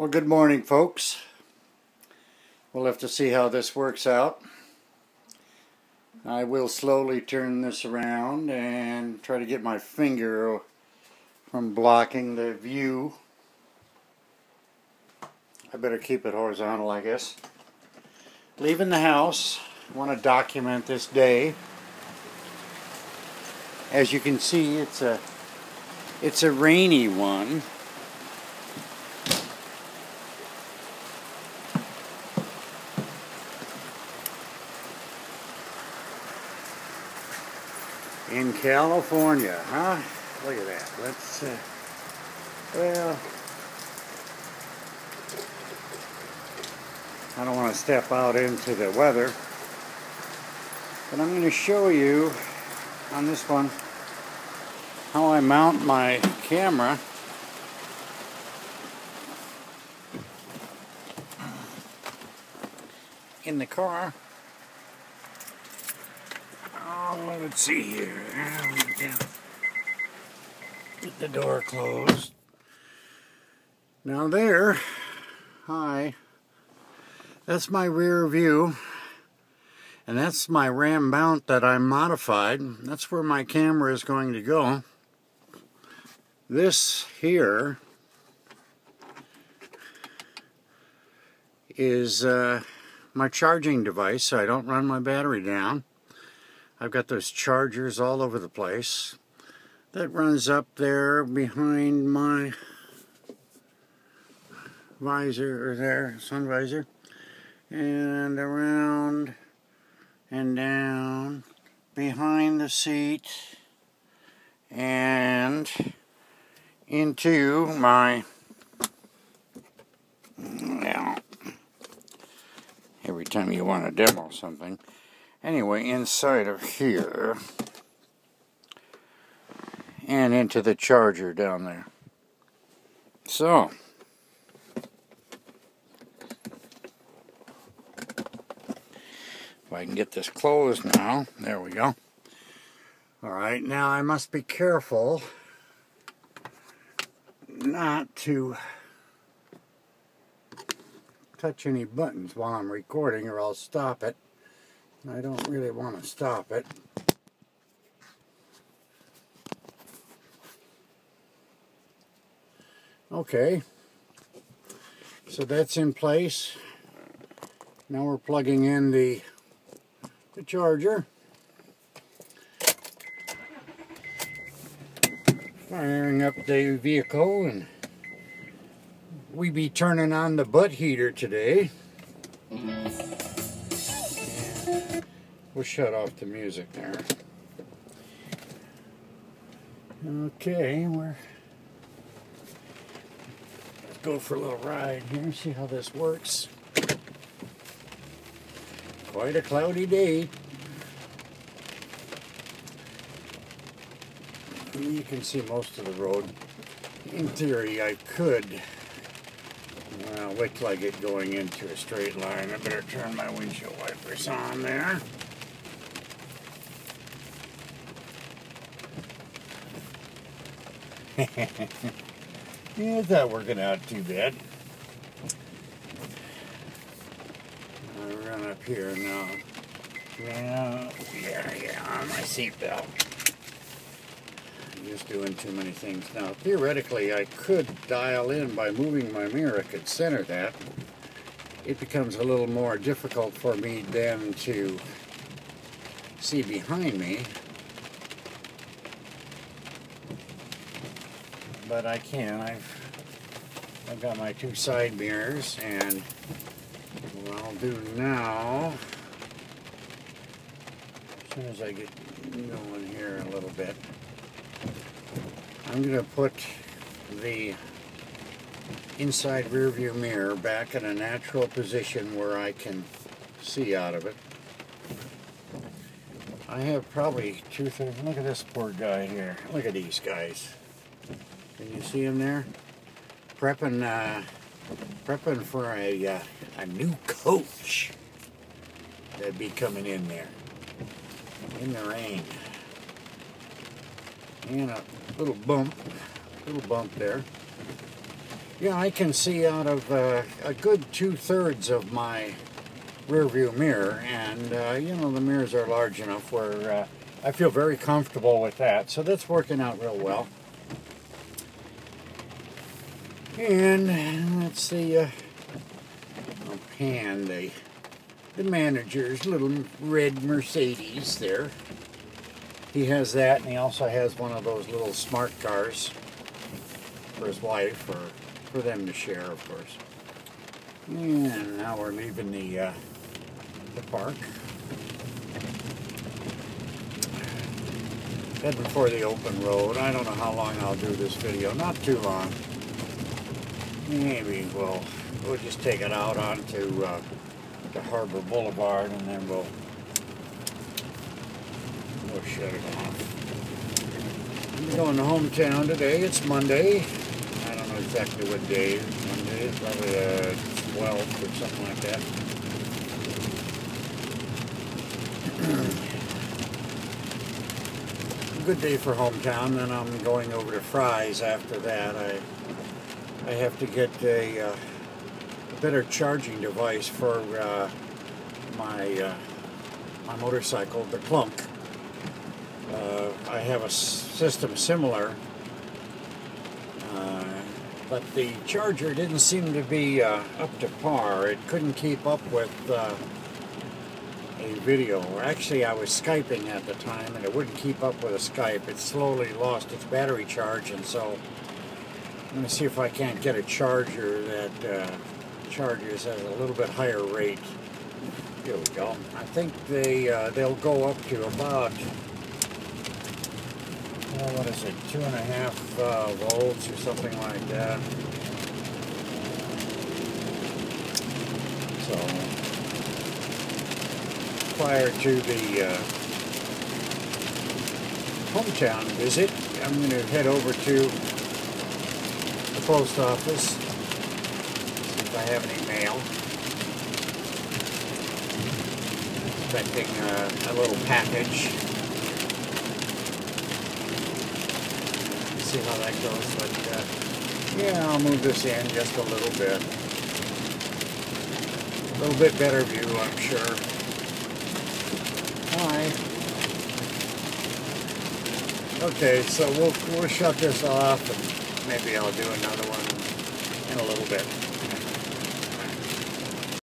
Well, good morning, folks. We'll have to see how this works out. I will slowly turn this around and try to get my finger from blocking the view. I better keep it horizontal, I guess. Leaving the house, I want to document this day. As you can see, it's a rainy one. In California, huh? Look at that. Let's, well, I don't want to step out into the weather, but I'm going to show you on this one how I mount my camera. In the car. Oh, let's see here. Get the door closed. Now there, hi, that's my rear view, and that's my RAM mount that I modified. That's where my camera is going to go. This here is my charging device, so I don't run my battery down. I've got those chargers all over the place. That runs up there behind my visor, or there, sun visor, and around and down behind the seat and into my, well, every time you want to demo something. Anyway, inside of here and into the charger down there. So, if I can get this closed now, there we go. Alright, now I must be careful not to touch any buttons while I'm recording, or I'll stop it. I don't really want to stop it. Okay, so that's in place. Now we're plugging in the charger. Firing up the vehicle, and we be turning on the butt heater today. We'll shut off the music there. Okay, let's go for a little ride here, see how this works. Quite a cloudy day. You can see most of the road. In theory, I could, well, wait till I get going into a straight line. I better turn my windshield wipers on there. Yeah, it's not working out too bad. I run up here now. Yeah, on my seatbelt. I'm just doing too many things now. Theoretically, I could dial in by moving my mirror. I could center that. It becomes a little more difficult for me then to see behind me. But I can. I've got my two side mirrors, and what I'll do now, as soon as I get going here a little bit, I'm going to put the inside rear view mirror back in a natural position where I can see out of it. I have probably 2/3. Look at this poor guy here. Look at these guys. Can you see him there? Prepping for a new coach that'd be coming in there in the rain. And a little bump there. Yeah, I can see out of a good 2/3 of my rear view mirror, and you know, the mirrors are large enough where I feel very comfortable with that, so that's working out real well. And let's see, I'll pan the manager's little red Mercedes there. He has that, and he also has one of those little smart cars for his wife, or for them to share, of course. And now we're leaving the park. Heading for the open road. I don't know how long I'll do this video. Not too long. Maybe we'll just take it out onto the Harbor Boulevard, and then we'll shut it off. I'm going to hometown today. It's Monday. I don't know exactly what day. Monday is probably the 12th or something like that. Good day for hometown. Then I'm going over to Fry's after that. I have to get a better charging device for my motorcycle, the Clunk. I have a system similar, but the charger didn't seem to be up to par. It couldn't keep up with a video. Actually, I was Skyping at the time, and it wouldn't keep up with a Skype. It slowly lost its battery charge, and so I'm going to see if I can't get a charger that charges at a little bit higher rate. Here we go. I think they'll go up to about, what is it, 2.5 volts or something like that. So prior to the hometown visit, I'm going to head over to the post office, see if I have any mail. Expecting a little package. See how that goes, but yeah, I'll move this in just a little bit. A little bit better view, I'm sure. Alright. Okay, so we'll shut this off, and maybe I'll do another one in a little bit.